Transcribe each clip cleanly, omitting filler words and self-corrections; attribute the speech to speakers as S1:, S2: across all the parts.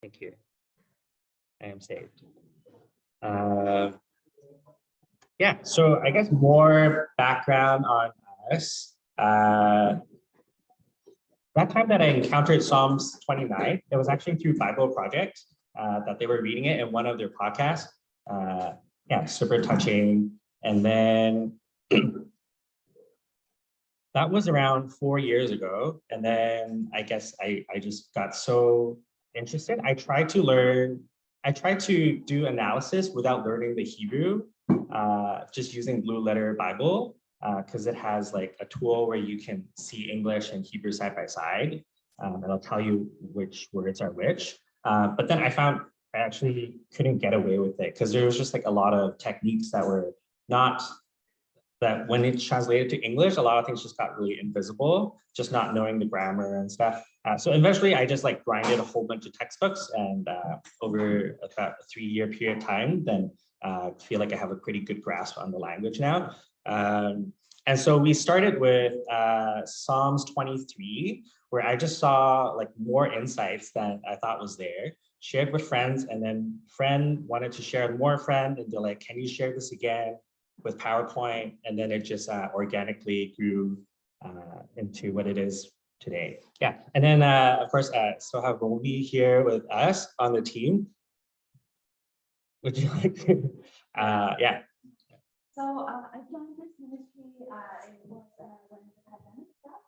S1: Thank you. I am saved. Yeah, so I guess more background on us. That time that I encountered Psalms 29, it was actually through Bible Project that they were reading it in one of their podcasts. Yeah, super touching. And then that was around 4 years ago. And then I guess I just got so interested. I tried to do analysis without learning the Hebrew, just using Blue Letter Bible, because it has like a tool where you can see English and Hebrew side by side. It'll tell you which words are which. But then I found I actually couldn't get away with it because there was just like a lot of techniques that were not, that when it's translated to English, a lot of things just got really invisible, just not knowing the grammar and stuff. So eventually I just like grinded a whole bunch of textbooks, and over about a 3-year period of time, then feel like I have a pretty good grasp on the language now. And so we started with Psalms 23, where I just saw like more insights than I thought was there, shared with friends, and then friend wanted to share with more friend, and they're like, can you share this again with PowerPoint? And then it just organically grew into what it is today. Yeah, and then of course, still have Roby here with us on the team. Would you like to, yeah.
S2: So I joined this ministry, it was when the pandemic started,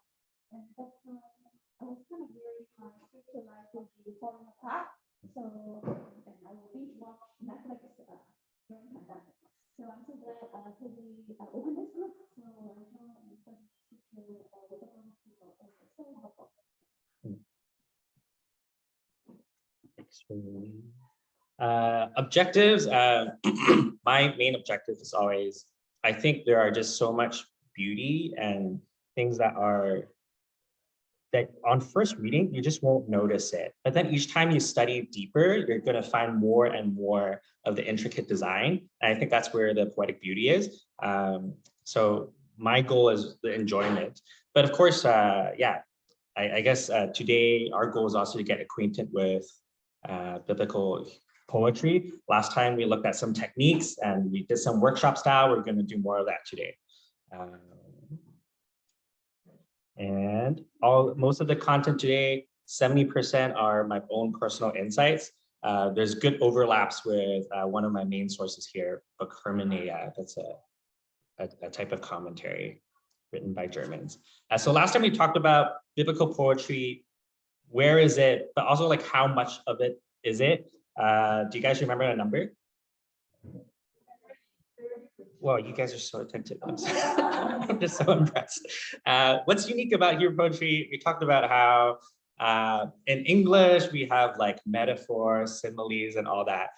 S2: and that's when I was kind of very spiritual life would be falling apart. So, and I will binge watch Netflix during pandemic. So I'm so glad to be open this group. So I joined and started to with a lot of people, and it's so helpful.
S1: Thanks for objectives. My main objective is always, I think there are just so much beauty and things that on first reading, you just won't notice it. But then each time you study deeper, you're going to find more and more of the intricate design. And I think that's where the poetic beauty is. So my goal is the enjoyment. But of course, yeah, I guess today our goal is also to get acquainted with biblical poetry. Last time we looked at some techniques and we did some workshop style. We're going to do more of that today. And most of the content today, 70% are my own personal insights. There's good overlaps with one of my main sources here, book Handmade. That's a type of commentary written by Germans. So last time we talked about biblical poetry, where is it, but also like how much of it is it? Do you guys remember a number? Well, you guys are so attentive. I'm just so impressed. What's unique about Hebrew poetry? We talked about how in English, we have like metaphors, similes, and all that.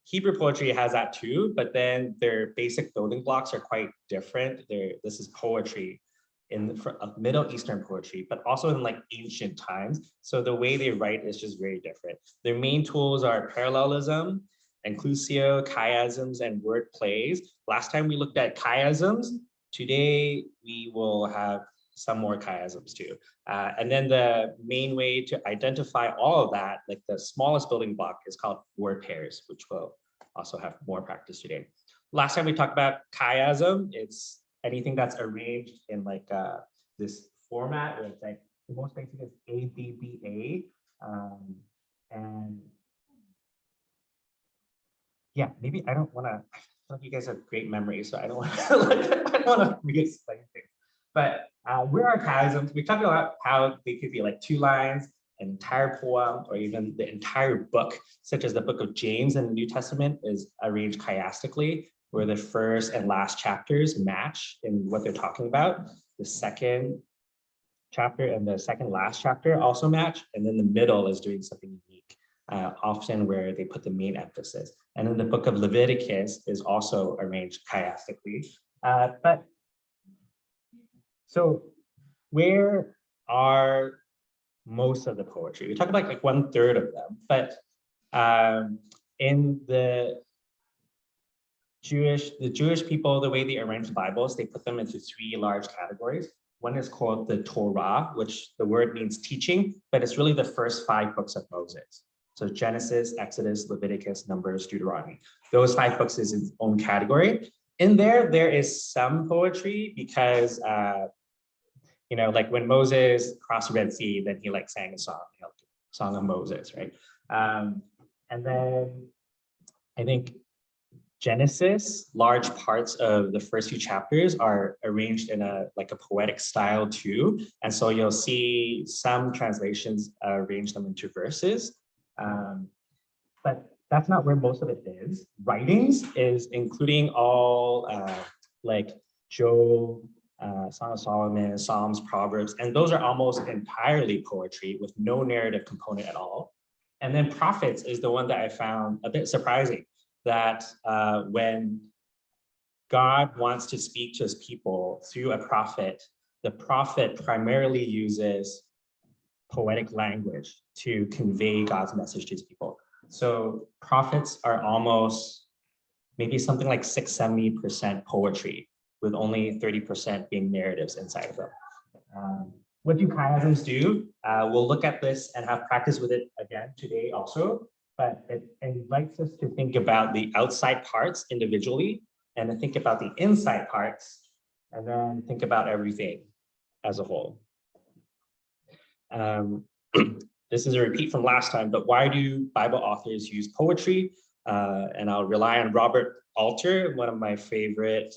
S1: Hebrew poetry has that too, but then their basic building blocks are quite different. This is poetry in Middle Eastern poetry, but also in like ancient times. So the way they write is just very different. Their main tools are parallelism, inclusio, chiasms, and word plays. Last time we looked at chiasms. Today we will have some more chiasms too. And then the main way to identify all of that, like the smallest building block, is called word pairs, which we'll also have more practice today. Last time we talked about chiasm, it's anything that's arranged in like this format where it's like the most basic is A, B, B, A. And yeah, maybe I don't want to, I feel like you guys have great memory, so I don't want to, I don't want to re-explain things. But where are chiasms? We talked about how they could be like 2 lines, an entire poem, or even the entire book, such as the book of James in the New Testament is arranged chiastically, where the first and last chapters match in what they're talking about. The second chapter and the second last chapter also match, and then the middle is doing something unique, often where they put the main emphasis. And then the book of Leviticus is also arranged chiastically. But so where are most of the poetry? We talk about like 1/3 of them, but in the Jewish people, the way they arrange the Bibles, they put them into 3 large categories. One is called the Torah, which the word means teaching, but it's really the first 5 books of Moses. So Genesis, Exodus, Leviticus, Numbers, Deuteronomy. Those 5 books is its own category. In there is some poetry because, like when Moses crossed the Red Sea, then he like sang a song, Song of Moses, right? And then I think Genesis, large parts of the first few chapters are arranged in a poetic style too. And so you'll see some translations arrange them into verses. But that's not where most of it is. Writings is including all like Job, Song of Solomon, Psalms, Proverbs, and those are almost entirely poetry with no narrative component at all. And then prophets is the one that I found a bit surprising, that when God wants to speak to his people through a prophet, the prophet primarily uses poetic language to convey God's message to his people. So prophets are almost maybe something like 70% poetry, with only 30% being narratives inside of them. What do chiasms do? We'll look at this and have practice with it again today also, but it invites us to think about the outside parts individually and to think about the inside parts and then think about everything as a whole. This is a repeat from last time, but why do Bible authors use poetry? And I'll rely on Robert Alter, one of my favorite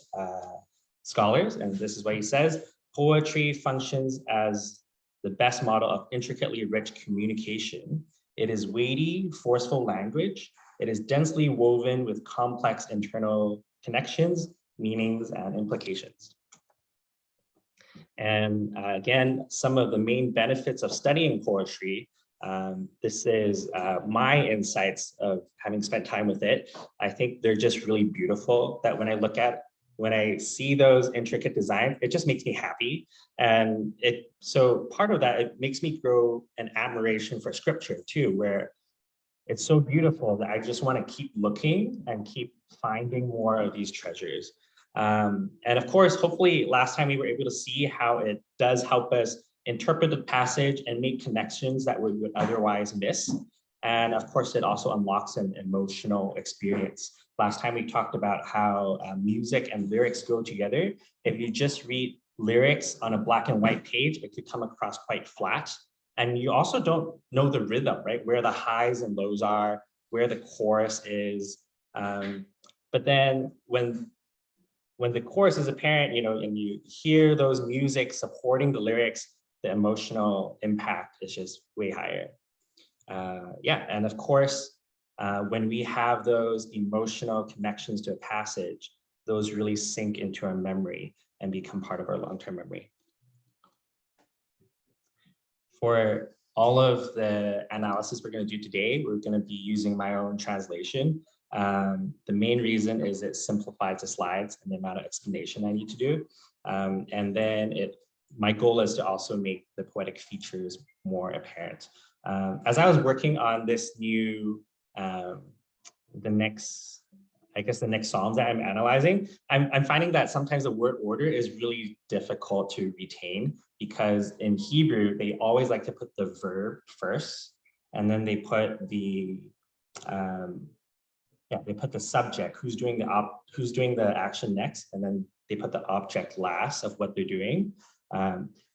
S1: scholars, and this is what he says: poetry functions as the best model of intricately rich communication. It is weighty, forceful language. It is densely woven with complex internal connections, meanings, and implications. And again, some of the main benefits of studying poetry, this is my insights of having spent time with it. I think they're just really beautiful, that when I see those intricate designs, it just makes me happy. And so part of that, it makes me grow an admiration for scripture too, where it's so beautiful that I just want to keep looking and keep finding more of these treasures. And of course, hopefully last time we were able to see how it does help us interpret the passage and make connections that we would otherwise miss. And of course, it also unlocks an emotional experience. Last time we talked about how music and lyrics go together. If you just read lyrics on a black and white page, it could come across quite flat. And you also don't know the rhythm, right? Where the highs and lows are, where the chorus is. But then when the chorus is apparent, and you hear those music supporting the lyrics, the emotional impact is just way higher. And of course, when we have those emotional connections to a passage, those really sink into our memory and become part of our long-term memory. For all of the analysis we're going to do today, we're going to be using my own translation. The main reason is it simplifies the slides and the amount of explanation I need to do. And then my goal is to also make the poetic features more apparent. As I was working on this new, the next Psalms that I'm analyzing, I'm finding that sometimes the word order is really difficult to retain, because in Hebrew, they always like to put the verb first, and then they put the subject, who's doing the action next, and then they put the object last of what they're doing.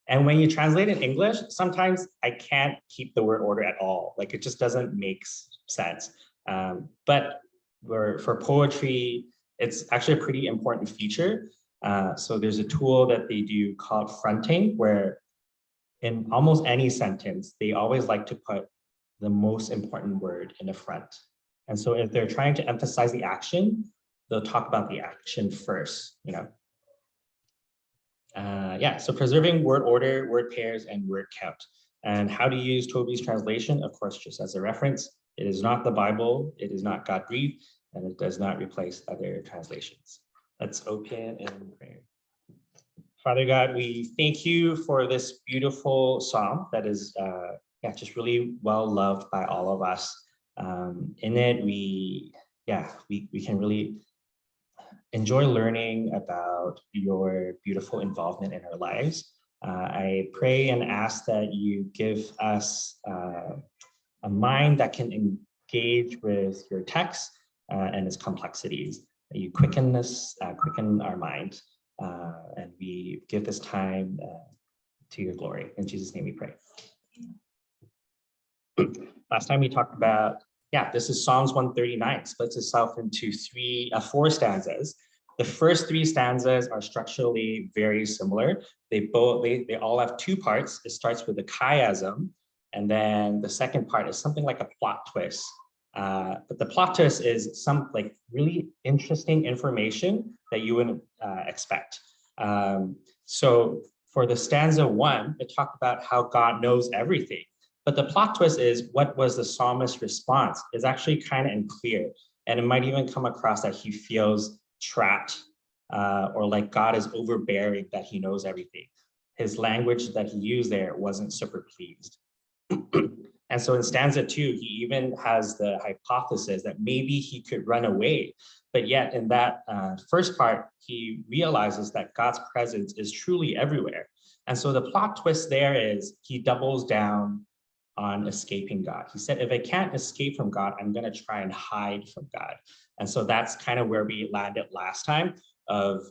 S1: And when you translate in English, sometimes I can't keep the word order at all. Like, it just doesn't make sense. But for poetry, it's actually a pretty important feature. So there's a tool that they do called fronting, where in almost any sentence, they always like to put the most important word in the front. And so if they're trying to emphasize the action, they'll talk about the action first, So preserving word order, word pairs, and word count. And how to use Toby's translation, of course, just as a reference. It is not the Bible, it is not God-breathed, and it does not replace other translations. Let's open in prayer. Father God, we thank you for this beautiful psalm that is just really well loved by all of us. In it, we can really enjoy learning about your beautiful involvement in our lives. I pray and ask that you give us a mind that can engage with your text and its complexities. You quicken this, quicken our mind, and we give this time to your glory. In Jesus' name we pray. Last time we talked about, this is Psalms 139, splits itself into four stanzas. The first three stanzas are structurally very similar. They all have two parts. It starts with a chiasm, and then the second part is something like a plot twist. But the plot twist is some like really interesting information that you wouldn't expect. So for the stanza 1, it talked about how God knows everything. But the plot twist is, what was the psalmist's response? Is actually kind of unclear. And it might even come across that he feels trapped or like God is overbearing, that he knows everything. His language that he used there wasn't super pleased. And so in stanza 2, he even has the hypothesis that maybe he could run away. But yet in that first part, he realizes that God's presence is truly everywhere. And so the plot twist there is he doubles down on escaping God. He said, if I can't escape from God, I'm going to try and hide from God. And so that's kind of where we landed last time, of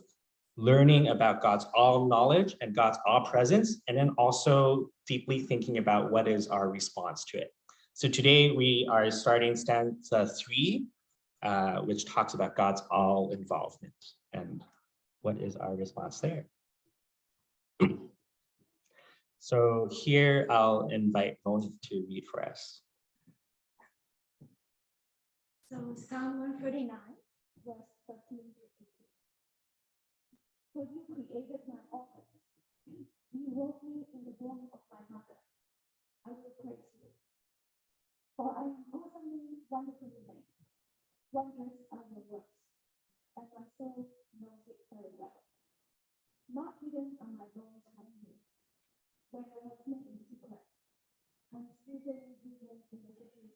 S1: learning about God's all knowledge and God's all presence, and then also deeply thinking about what is our response to it. So today we are starting stanza 3, which talks about God's all involvement and what is our response there. So here I'll invite Moni to read for us.
S2: So Psalm 139, verse 13 to 18. For you created my organs. You wrote me in the womb of my mother. I will praise you. For I am awesomely, wonderfully made. Wondrous are your works, and my soul knows it very well. Not hidden are my bones from you, when I was made in secret, and secretly hidden in the cities.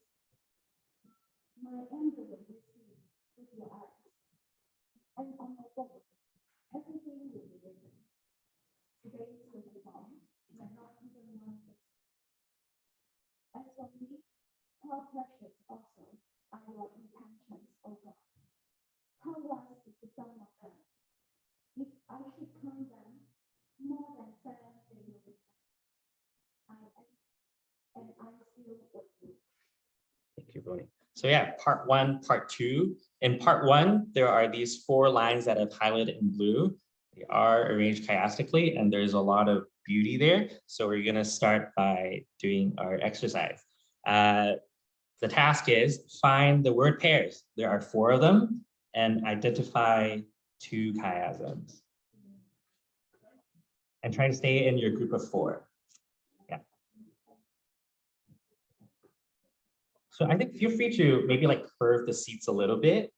S2: My embryo you see with your eyes, and on my body, everything will be written. Days will be long, but not even 1 day. As for me, how precious also are your intentions, O God. How vast is the sum of them? If I should count them, more than 7 they will be. I still with you.
S1: Thank you, Moni. So part 1, part 2. In part 1, there are these 4 lines that I've highlighted in blue. They are arranged chiastically, and there's a lot of beauty there. So we're going to start by doing our exercise. The task is find the word pairs. There are 4 of them, and identify 2 chiasms. And try to stay in your group of 4. Yeah. So I think feel free to maybe like curve the seats a little bit.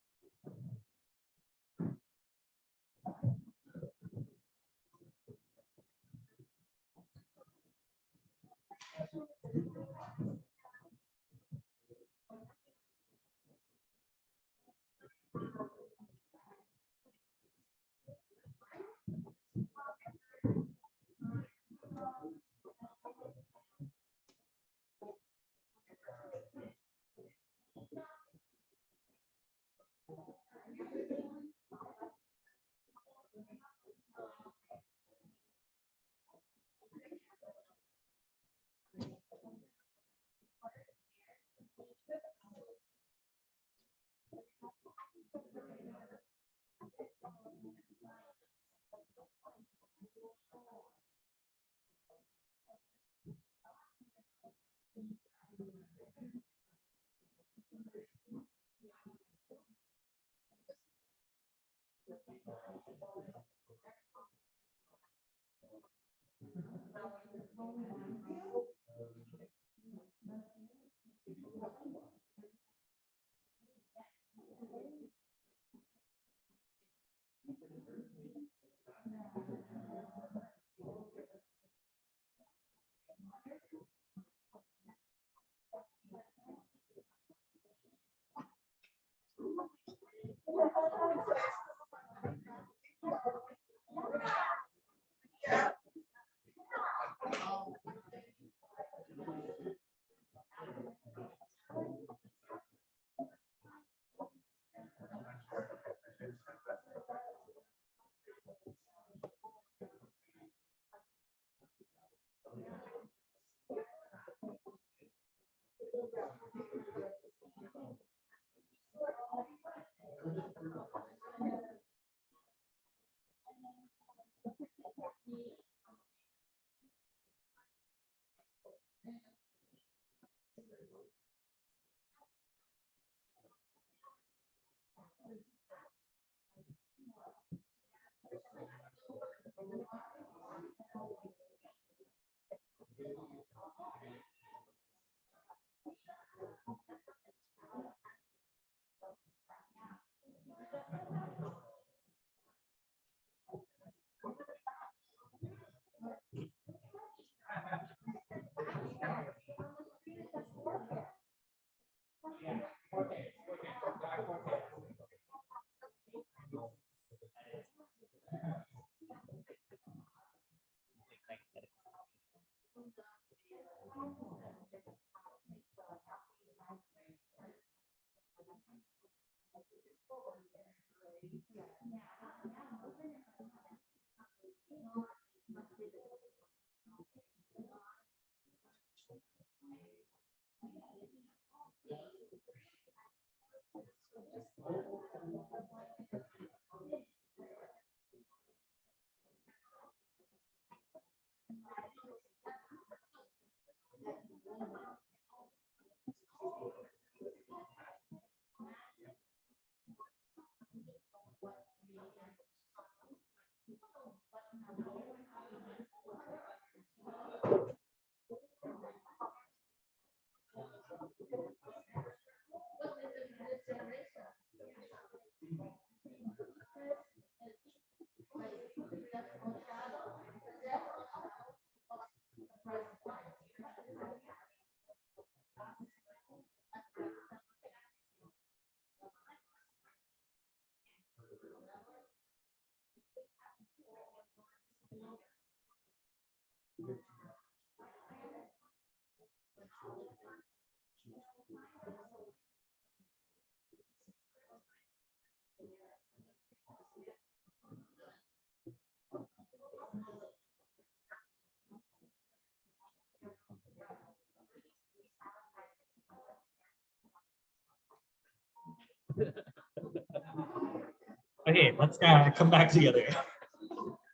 S1: Okay, let's come back together.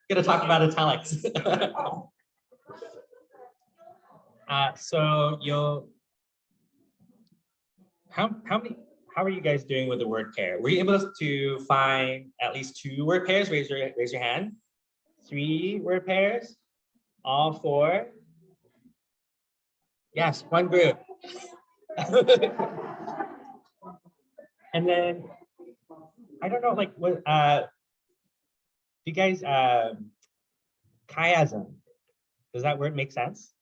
S1: Gonna talk about italics. So you'll how are you guys doing with the word pair? Were you able to find at least 2 word pairs? Raise your hand. 3 word pairs. All 4. Yes, one group. And then I don't know, like what you guys chiasm. Does that word make sense?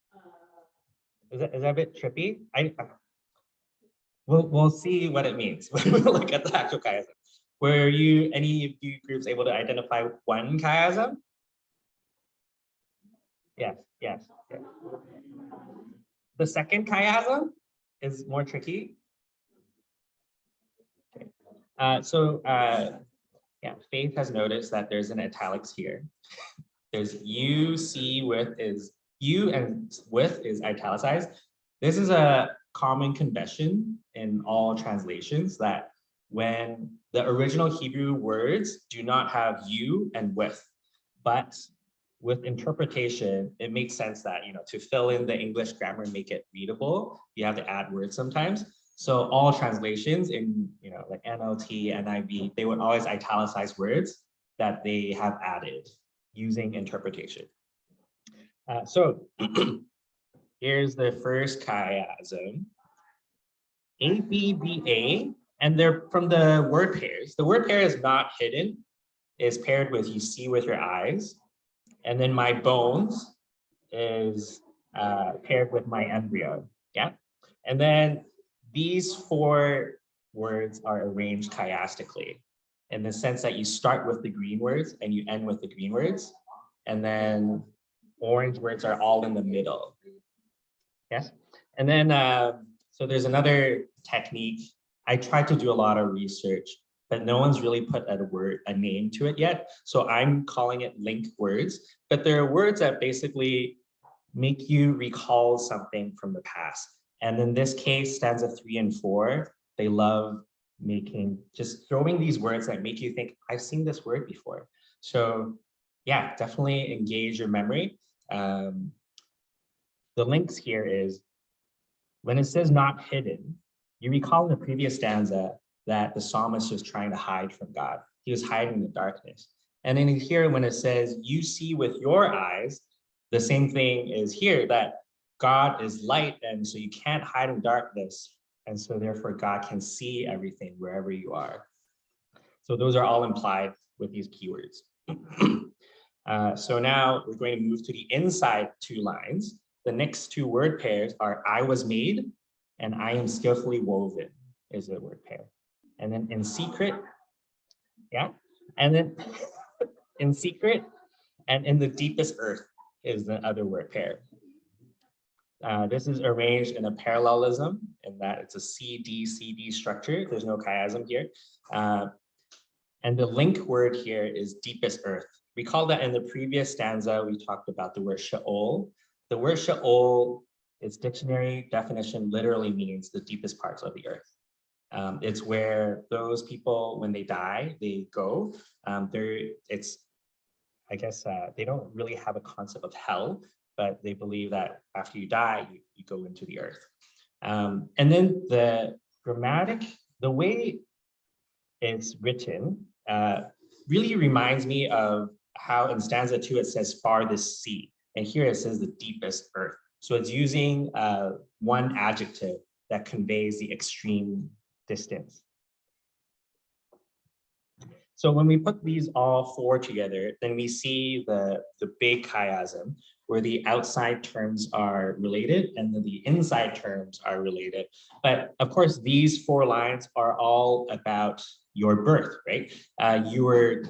S1: Is that a bit trippy? We'll see what it means when we look at the actual chiasm. Were any of you groups able to identify one chiasm? Yes. The second chiasm is more tricky. Okay. Yeah, Faith has noticed that there's an italics here. There's U, and with is italicized. This is a common convention in all translations that when the original Hebrew words do not have U and with, but with interpretation, it makes sense that, to fill in the English grammar and make it readable, you have to add words sometimes. So all translations in, like NLT, NIV, they would always italicize words that they have added using interpretation. So here's the first chiasm, ABBA, and they're from the word pairs. The word pair is not hidden, is paired with you see with your eyes. And then my bones is paired with my embryo, yeah? And then these 4 words are arranged chiastically in the sense that you start with the green words and you end with the green words. And then orange words are all in the middle, yes? And then, so there's another technique. I tried to do a lot of research, but no one's really put a name to it yet. So I'm calling it link words, but there are words that basically make you recall something from the past. And in this case, stanza 3 and 4, they love just throwing these words that make you think, I've seen this word before. So yeah, definitely engage your memory. The links here is, when it says not hidden, you recall in the previous stanza that the psalmist was trying to hide from God. He was hiding in the darkness. And then here, when it says you see with your eyes, the same thing is here, that God is light, and so you can't hide in darkness. And so therefore God can see everything wherever you are. So those are all implied with these keywords. So now we're going to move to the inside 2 lines. The next 2 word pairs are I was made and I am skillfully woven is a word pair. And then in secret, yeah. And then in secret and in the deepest earth is the other word pair. This is arranged in a parallelism in that it's a CD structure. There's no chiasm here. And the link word here is deepest earth. Recall that in the previous stanza, we talked about the word Sheol. The word Sheol, its dictionary definition literally means the deepest parts of the earth. It's where those people, when they die, they go. They don't really have a concept of hell, but they believe that after you die, you go into the earth. And then the grammatic, the way it's written, really reminds me of how in stanza 2 it says farthest sea, and here it says the deepest earth. So it's using one adjective that conveys the extreme distance. So when we put these all 4 together, then we see the big chiasm, where the outside terms are related and then the inside terms are related. But of course, these 4 lines are all about your birth, right? You were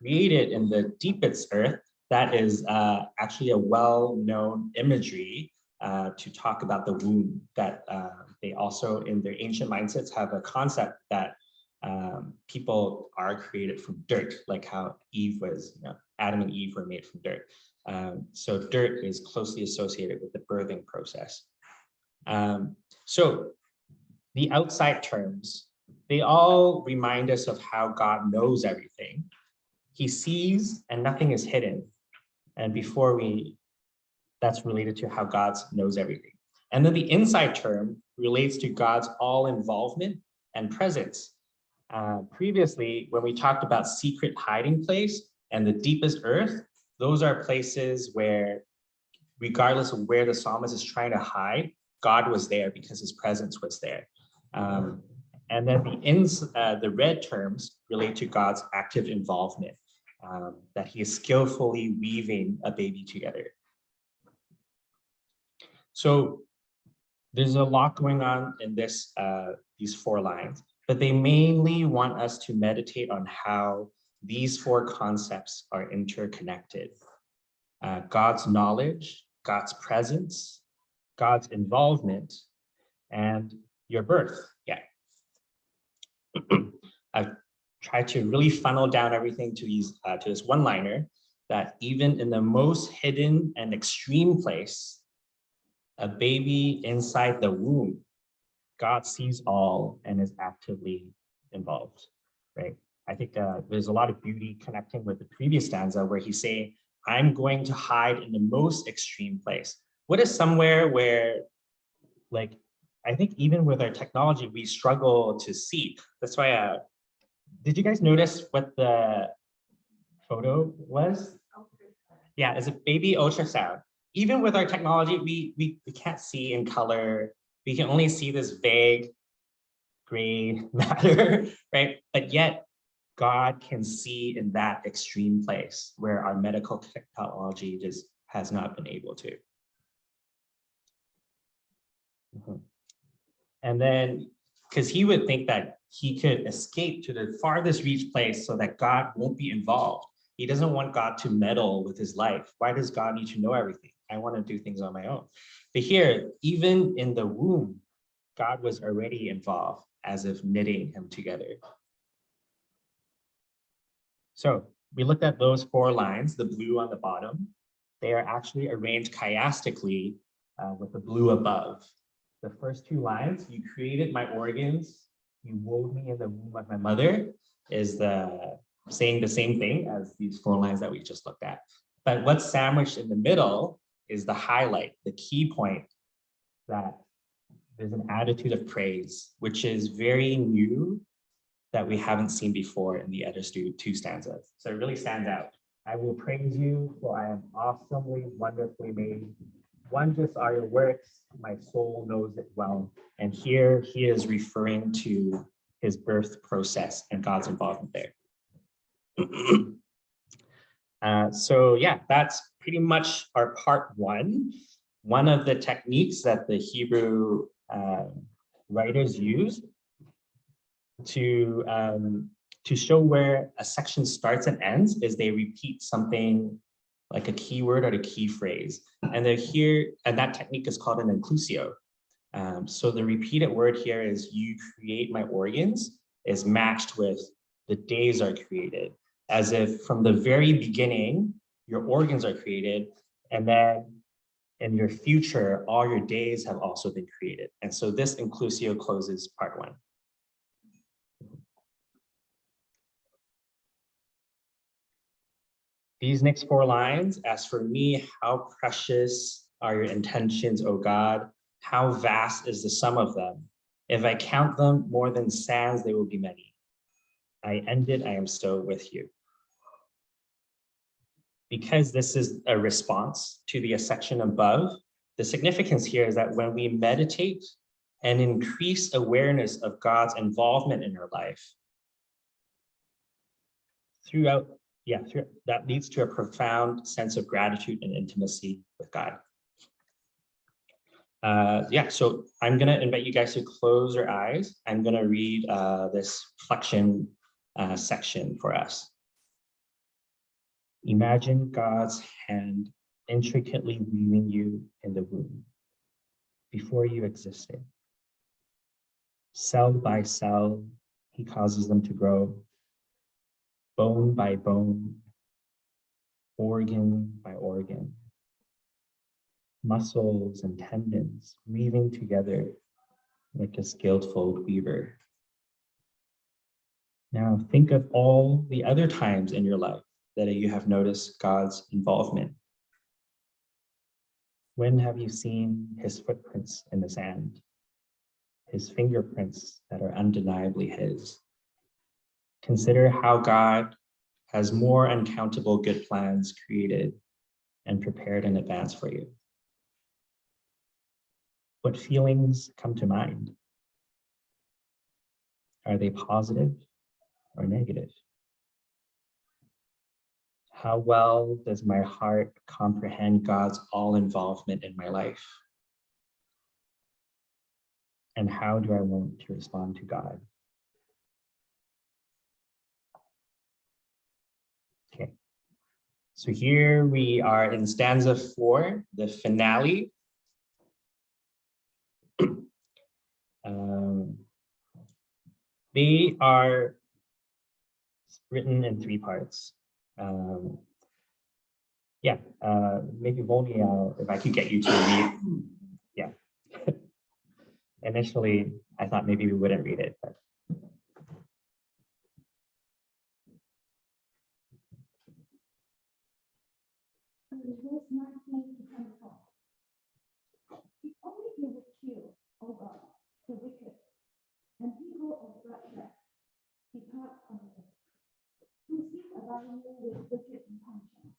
S1: created in the deepest earth. That is actually a well-known imagery to talk about the womb, that they also in their ancient mindsets have a concept that people are created from dirt, like how Eve was, Adam and Eve were made from dirt. So dirt is closely associated with the birthing process. So the outside terms, they all remind us of how God knows everything. He sees and nothing is hidden. And that's related to how God knows everything. And then the inside term relates to God's all involvement and presence. Previously, when we talked about secret hiding place and the deepest earth, those are places where, regardless of where the psalmist is trying to hide, God was there because his presence was there. And then the red terms relate to God's active involvement, that he is skillfully weaving a baby together. So there's a lot going on in these 4 lines, but they mainly want us to meditate on how these 4 concepts are interconnected. God's knowledge, God's presence, God's involvement, and your birth. Yeah. I've tried to really funnel down everything to this one-liner, that even in the most hidden and extreme place, a baby inside the womb, God sees all and is actively involved, right? I think there's a lot of beauty connecting with the previous stanza where he's saying, I'm going to hide in the most extreme place. What is somewhere where, like, I think even with our technology, we struggle to see. That's why, did you guys notice what the photo was? Yeah, it's a baby ultrasound. Even with our technology, we can't see in color. We can only see this vague gray matter, right? But yet God can see in that extreme place where our medical technology just has not been able to. And then, because he would think that he could escape to the farthest reach place so that God won't be involved. He doesn't want God to meddle with his life. Why does God need to know everything? I want to do things on my own. But here, even in the womb, God was already involved, as if knitting him together. So we looked at those 4 lines, the blue on the bottom. They are actually arranged chiastically with the blue above. the first two lines, you created my organs, you wove me in the womb of my mother, is saying the same thing as these 4 lines that we just looked at. But what's sandwiched in the middle is the highlight, the key point, that there's an attitude of praise, which is very new, that we haven't seen before in the other two stanzas. So it really stands out. I will praise you, for I am awesomely, wonderfully made. Wondrous are your works, my soul knows it well. And here he is referring to his birth process and God's involvement there. So yeah, that's pretty much our part 1. One of the techniques that the Hebrew writers use to show where a section starts and ends is they repeat something like a keyword or a key phrase. And they're here, and that technique is called an inclusio. So the repeated word here is "you create my organs" is matched with "the days are created," as if from the very beginning, your organs are created, and then in your future, all your days have also been created. And so this inclusio closes part 1. These next 4 lines, as for me, how precious are your intentions, O God, how vast is the sum of them. If I count them more than sands, they will be many. I ended, I am still with you. Because this is a response to the section above, the significance here is that when we meditate and increase awareness of God's involvement in our life, that leads to a profound sense of gratitude and intimacy with God. So I'm going to invite you guys to close your eyes. I'm going to read this flexion section for us. Imagine God's hand intricately weaving you in the womb before you existed. Cell by cell, he causes them to grow. Bone by bone, organ by organ, muscles and tendons weaving together like a skillful weaver. Now think of all the other times in your life that you have noticed God's involvement. When have you seen his footprints in the sand? His fingerprints that are undeniably his? Consider how God has more uncountable good plans created and prepared in advance for you. What feelings come to mind? Are they positive or negative? How well does my heart comprehend God's all involvement in my life? And how do I want to respond to God? Okay, so here we are in stanza 4, the finale. They are written in 3 parts. Maybe Volney, if I could get you to read. Yeah. Initially, I thought maybe we wouldn't read it, but.
S2: Verse 19 to 24. If only you would kill, O God, the wicked, and people of bloodshed, depart from me, who seek about you with wicked intentions.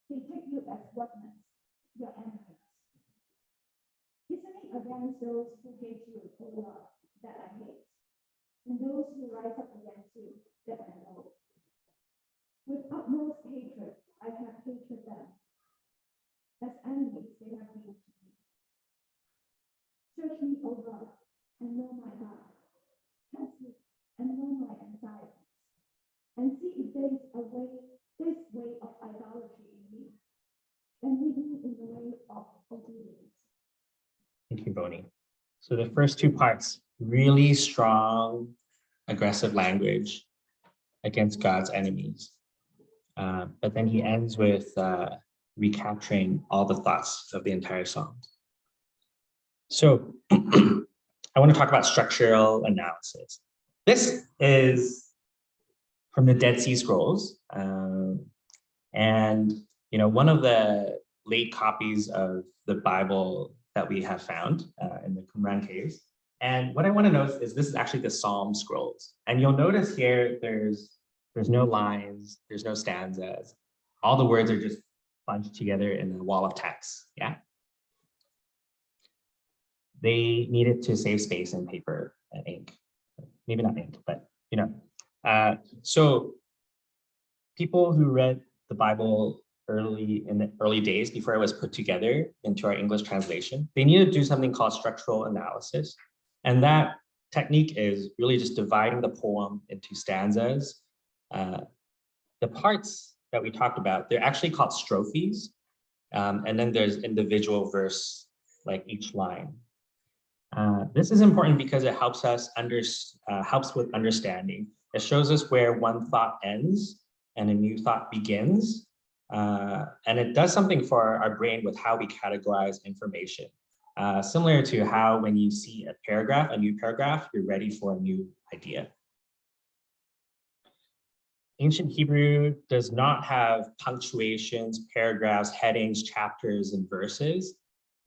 S2: They take you as witness, your enemies. Listening against those who hate you, O Lord, that I hate, and those who rise up against you, that I know. With utmost hatred, I have hated them. As enemies, they have been to me. Search me, O God, and know my heart. Test me, and know my anxieties. And see if there is this way of idolatry in me, and lead me in the way of obedience.
S1: Thank you, Bonnie. So the first 2 parts, really strong, aggressive language against God's enemies. But then he ends with recapturing all the thoughts of the entire song. So I want to talk about structural analysis. This is from the Dead Sea Scrolls. And one of the late copies of the Bible that we have found in the Qumran caves. And what I want to note is this is actually the Psalm scrolls. And you'll notice here there's no lines, there's no stanzas. All the words are just bunched together in a wall of text. Yeah. They needed to save space in paper and ink. Maybe not ink, but so people who read the Bible in the early days before it was put together into our English translation, they needed to do something called structural analysis. And that technique is really just dividing the poem into stanzas. The parts that we talked about, they're actually called strophes. And then there's individual verse, like each line. This is important because it helps us helps with understanding. It shows us where one thought ends and a new thought begins. And it does something for our brain with how we categorize information. Similar to how when you see a new paragraph, you're ready for a new idea. Ancient Hebrew does not have punctuations, paragraphs, headings, chapters, and verses.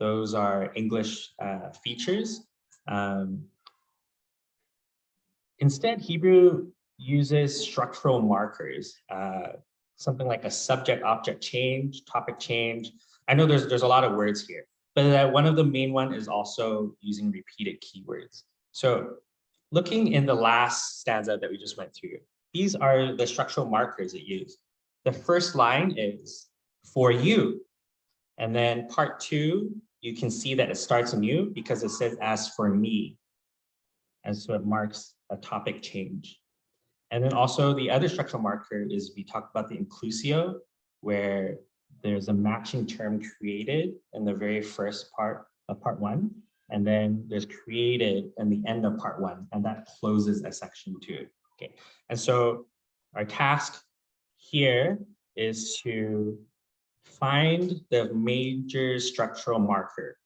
S1: Those are English features. Instead, Hebrew uses structural markers, something like a subject-object change, topic change. I know there's a lot of words here, but one of the main one is also using repeated keywords. So looking in the last stanza that we just went through, these are the structural markers it used. The first line is for you. And then part 2, you can see that it starts anew because it says as for me. And so it marks a topic change. And then also the other structural marker is we talked about the inclusio, where there's a matching term created in the very first part of part 1. And then there's created in the end of part 1, and that closes a section 2. Okay, and so our task here is to find the major structural marker.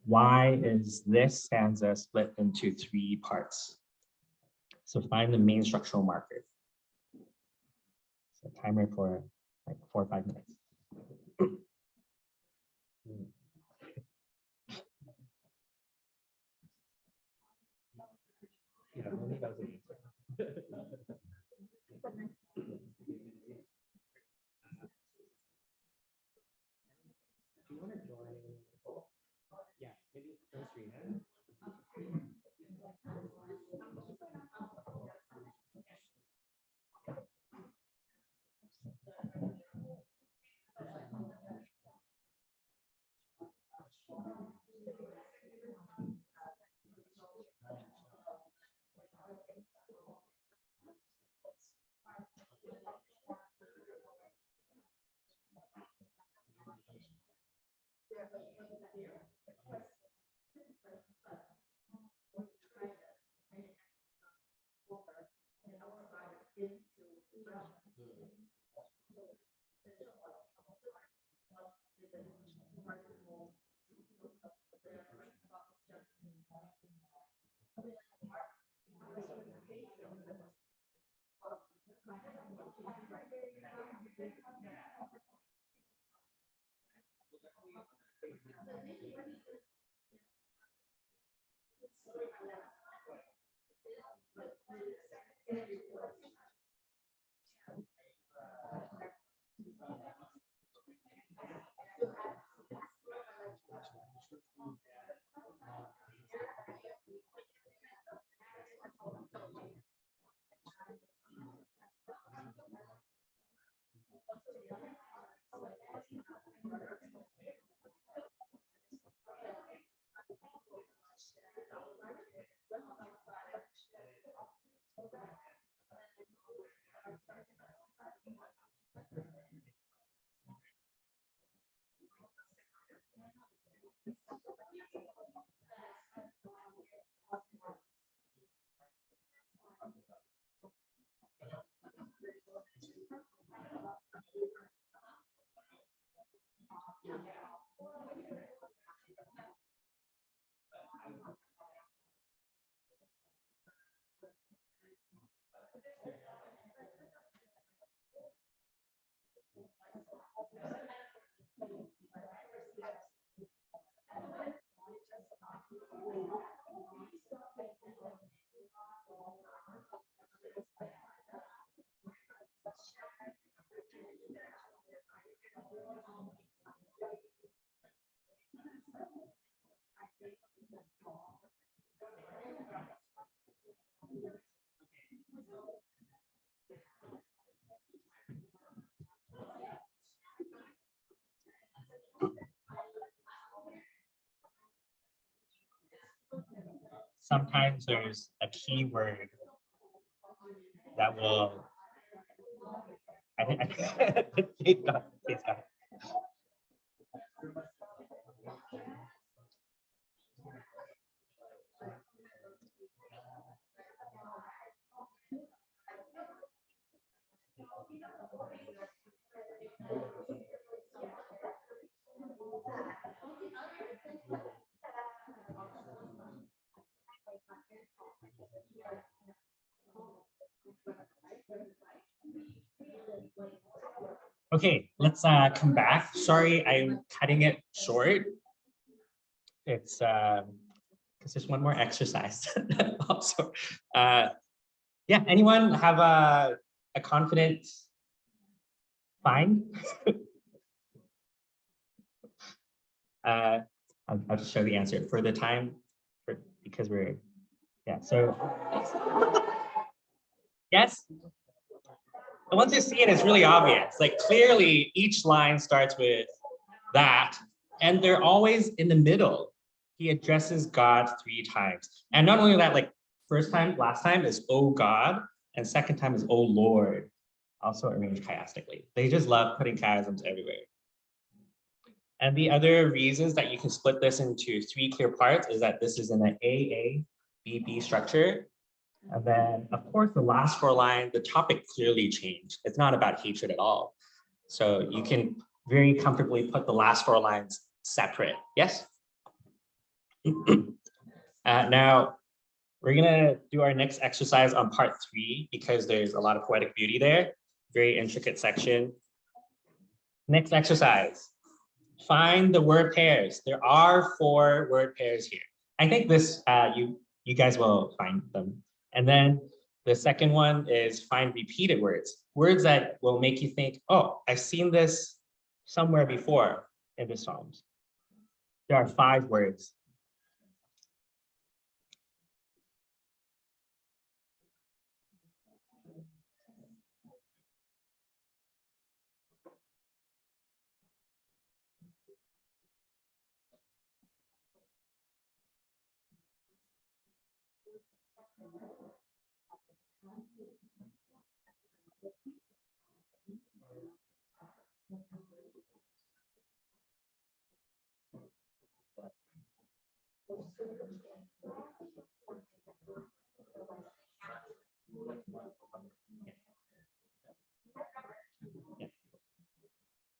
S1: Why is this stanza split into 3 parts? So find the main structural marker. So timer for like 4 or 5 minutes. Sometimes there's a keyword that will. I think. It's got it. Okay, let's come back. Sorry, I'm cutting it short. It's because there's one more exercise. Also, yeah. Anyone have a confident find? I'll just show the answer for the time, because we're yeah. So yes. And once you see it, it's really obvious. Like clearly, each line starts with that, and they're always in the middle. He addresses God 3 times. And not only that, like last time is "Oh God," and second time is "Oh Lord," also arranged chiastically. They just love putting chiasms everywhere. And the other reasons that you can split this into 3 clear parts is that this is in an AA, BB structure. And then, of course, the last 4 lines, the topic clearly changed. It's not about hatred at all. So you can very comfortably put the last 4 lines separate. Yes? Now, we're gonna do our next exercise on part 3 because there's a lot of poetic beauty there. Very intricate section. Next exercise. Find the word pairs. There are 4 word pairs here. I think this, you guys will find them. And then the second one is find repeated words. Words that will make you think, oh, I've seen this somewhere before in the Psalms. There are 5 words.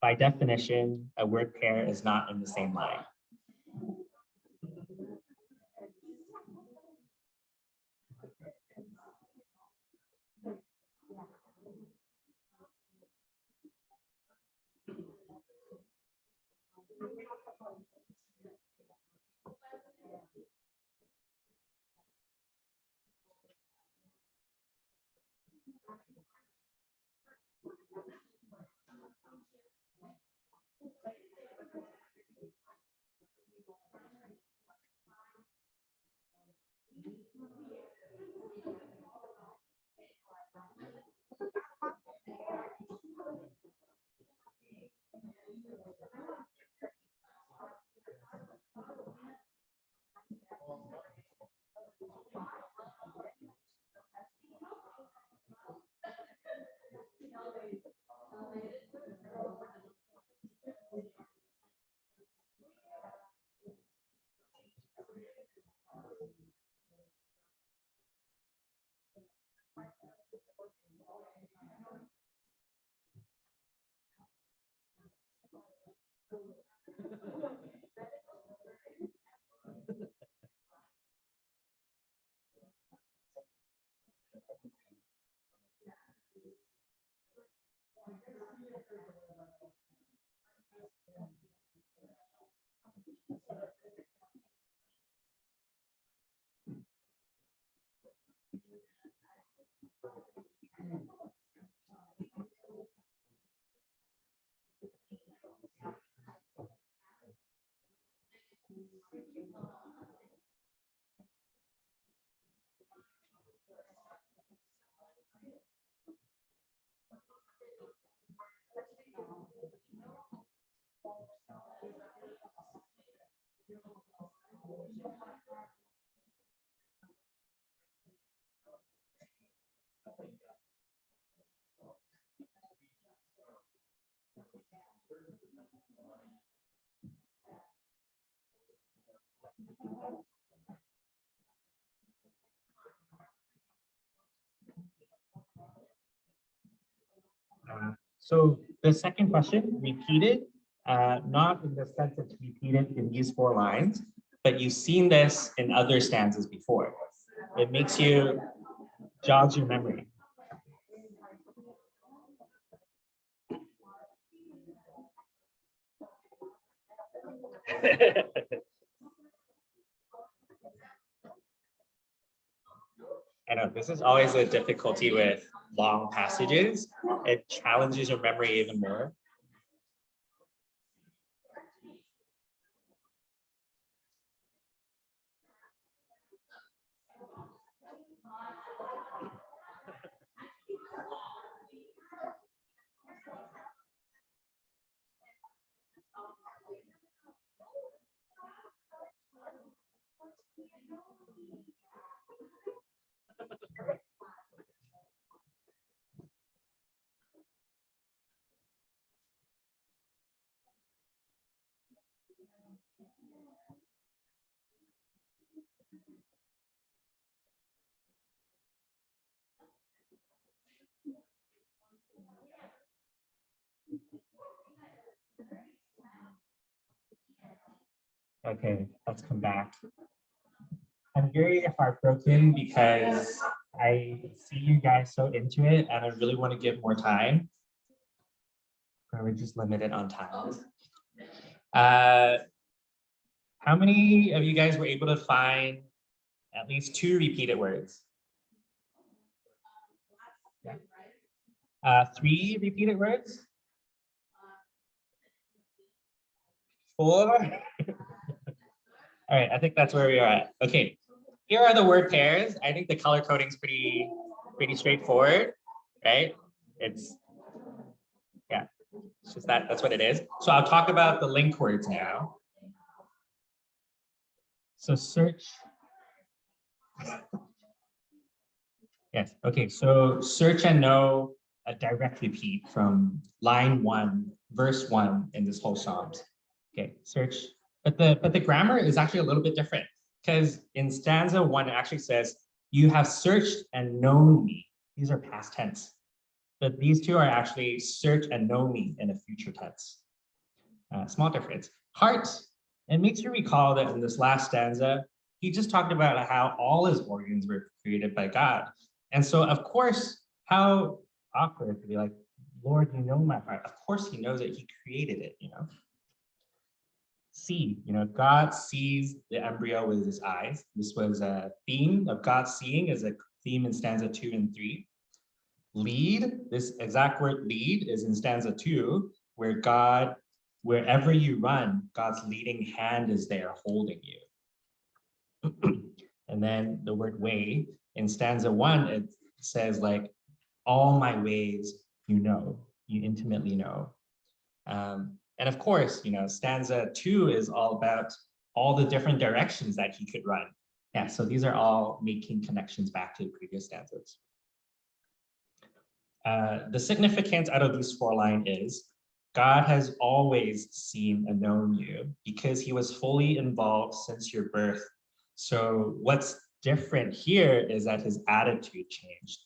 S1: By definition, a word pair is not in the same line. So the second question, repeated, not in the sense it's repeated in these 4 lines, but you've seen this in other stanzas before. It makes you, jogs your memory. I know this is always a difficulty with long passages. It challenges your memory even more. Okay, let's come back. I'm very heartbroken because I see you guys so into it and I really want to give more time. But we're just limited on time. How many of you guys were able to find at least 2 repeated words? Yeah. 3 repeated words? 4? All right, I think that's where we are at. Okay, here are the word pairs. I think the color coding is pretty straightforward, right? It's just that's what it is. So I'll talk about the link words now. So search. Yes, okay, so search and know, a direct repeat from line 1, verse 1 in this whole Psalms. Okay, search, but the grammar is actually a little bit different because in stanza 1 it actually says, you have searched and known me. These are past tense, but these 2 are actually search and know me in a future tense. Small difference. Heart, it makes you recall that in this last stanza, he just talked about how all his organs were created by God. And so, of course, how awkward to be like, Lord, you know my heart. Of course, he knows it. He created it, you know. See, you know, God sees the embryo with his eyes. This was a theme of God seeing as a theme in stanza 2 and 3. Lead, this exact word lead is in stanza 2, where God, wherever you run, God's leading hand is there holding you. And then the word way in stanza 1, it says like, all my ways, you know, you intimately know. And of course, you know, stanza 2 is all about all the different directions that he could run. Yeah, so these are all making connections back to the previous stanzas. The significance out of these 4 lines is, God has always seen and known you because he was fully involved since your birth. So what's different here is that his attitude changed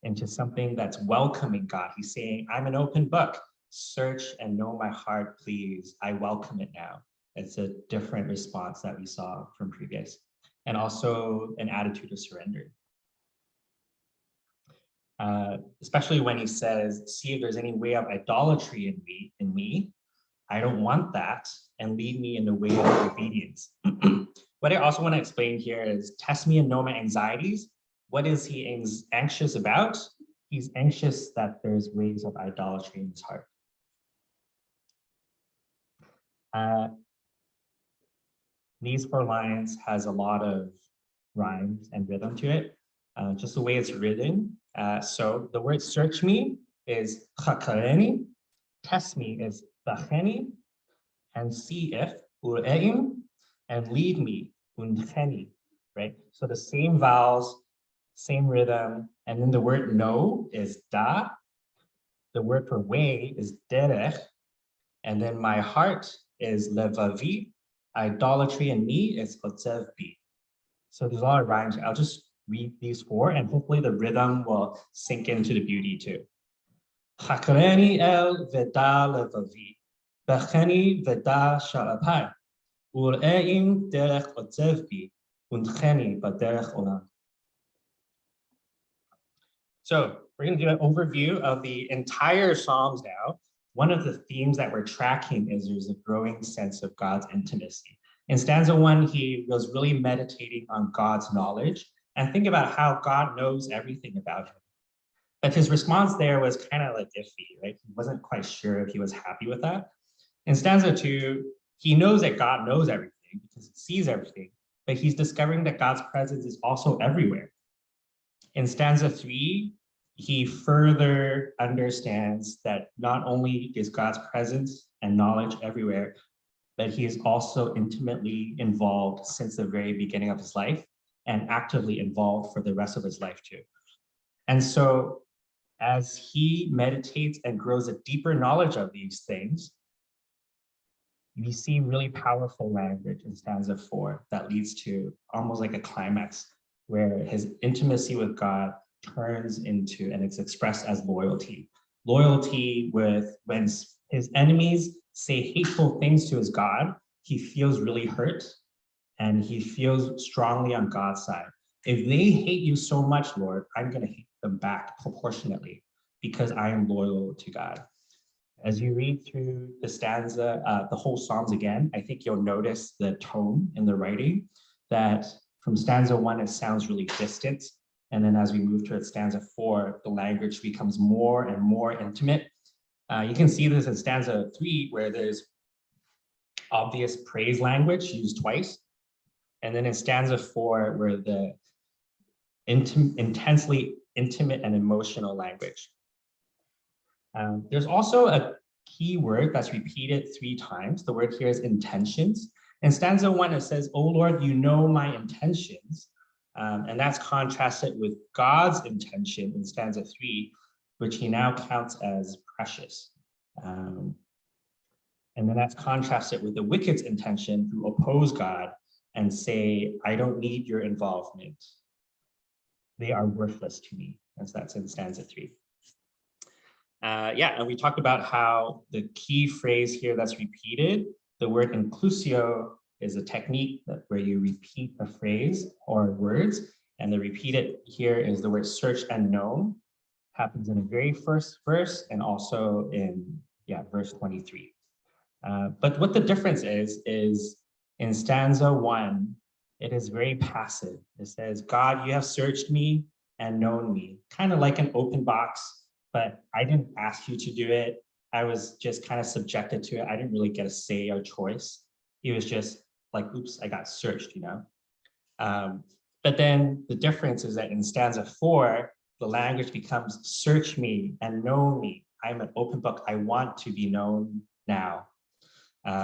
S1: into something that's welcoming God. He's saying, I'm an open book. Search and know my heart, please. I welcome it now. It's a different response that we saw from previous. And also an attitude of surrender. Especially when he says, see if there's any way of idolatry in me. I don't want that, and lead me in the way of obedience. What I also want to explain here is, test me and know my anxieties. What is he anxious about? He's anxious that there's ways of idolatry in his heart. These 4 lines has a lot of rhymes and rhythm to it, just the way it's written. So the word search me is chakareni, test me is bacheni, and see if ureim, and lead me uncheni, right? So the same vowels, same rhythm, and then the word know is da, the word for way is derech, and then my heart is levavi, Idolatry in me is otzev bi. So there's a lot of rhymes. I'll just read these four and hopefully the rhythm will sink into the beauty too. Chakreni el veda levavi, becheni veda sha'apai, ul'eim derech otzev bi, uncheni baderech olam. So we're going to do an overview of the entire Psalms now. One of the themes that we're tracking is there's a growing sense of God's intimacy. In stanza 1, he was really meditating on God's knowledge and think about how God knows everything about him. But his response there was kind of like iffy, right? He wasn't quite sure if he was happy with that. In stanza 2, he knows that God knows everything because he sees everything, but he's discovering that God's presence is also everywhere. In stanza 3, he further understands that not only is God's presence and knowledge everywhere, but he is also intimately involved since the very beginning of his life and actively involved for the rest of his life too. And so as he meditates and grows a deeper knowledge of these things, we see really powerful language in stanza 4 that leads to almost like a climax where his intimacy with God turns into, and it's expressed as loyalty. Loyalty with when his enemies say hateful things to his God, he feels really hurt and he feels strongly on God's side. If they hate you so much, Lord, I'm going to hate them back proportionately because I am loyal to God. As you read through the stanza, the whole Psalms again, I think you'll notice the tone in the writing that from stanza 1, it sounds really distant. And then as we move to stanza 4, the language becomes more and more intimate. You can see this in stanza 3, where there's obvious praise language used twice. And then in stanza 4, where the intensely intimate and emotional language. There's also a key word that's repeated 3 times. The word here is intentions. In stanza 1, it says, "Oh Lord, you know my intentions." And that's contrasted with God's intention in stanza 3, which he now counts as precious. And then that's contrasted with the wicked's intention who oppose God and say, I don't need your involvement. They are worthless to me. And so that's in stanza 3. And we talked about how the key phrase here that's repeated, the word inclusio, is a technique where you repeat a phrase or words, and the repeated here is the word search and known. Happens in the very first verse and also in verse 23. But what the difference is in stanza 1, it is very passive. It says, God, you have searched me and known me, kind of like an open box, but I didn't ask you to do it. I was just kind of subjected to it. I didn't really get a say or choice. It was just like, oops, I got searched, you know? But then the difference is that in stanza 4, the language becomes search me and know me. I'm an open book. I want to be known now.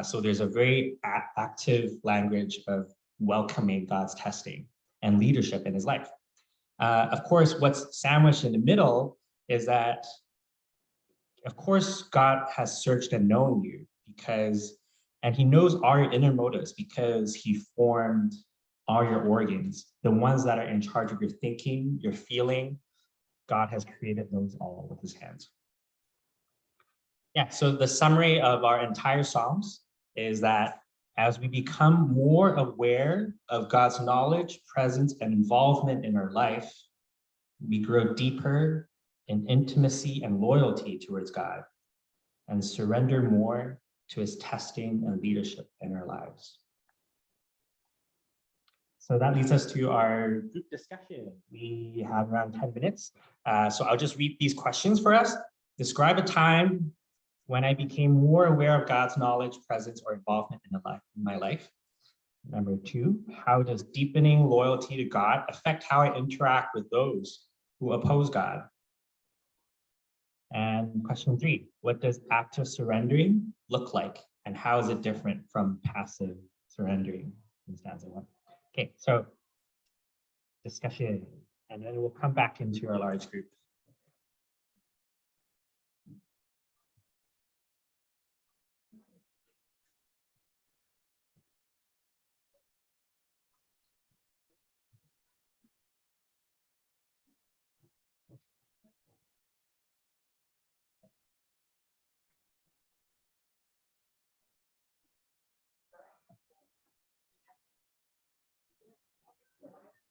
S1: So there's a very active language of welcoming God's testing and leadership in his life. Of course, what's sandwiched in the middle is that, of course, God has searched and known you and he knows all your inner motives because he formed all your organs, the ones that are in charge of your thinking, your feeling. God has created those all with his hands. So the summary of our entire Psalms is that as we become more aware of God's knowledge, presence, and involvement in our life, we grow deeper in intimacy and loyalty towards God and surrender more to his testing and leadership in our lives. So that leads us to our group discussion. We have around 10 minutes. So I'll just read these questions for us. Describe a time when I became more aware of God's knowledge, presence, or involvement in my life. Number 2, how does deepening loyalty to God affect how I interact with those who oppose God? And question 3, what does active surrendering look like? And how is it different from passive surrendering in stanza 1? Okay, so discussion, and then we'll come back into our large group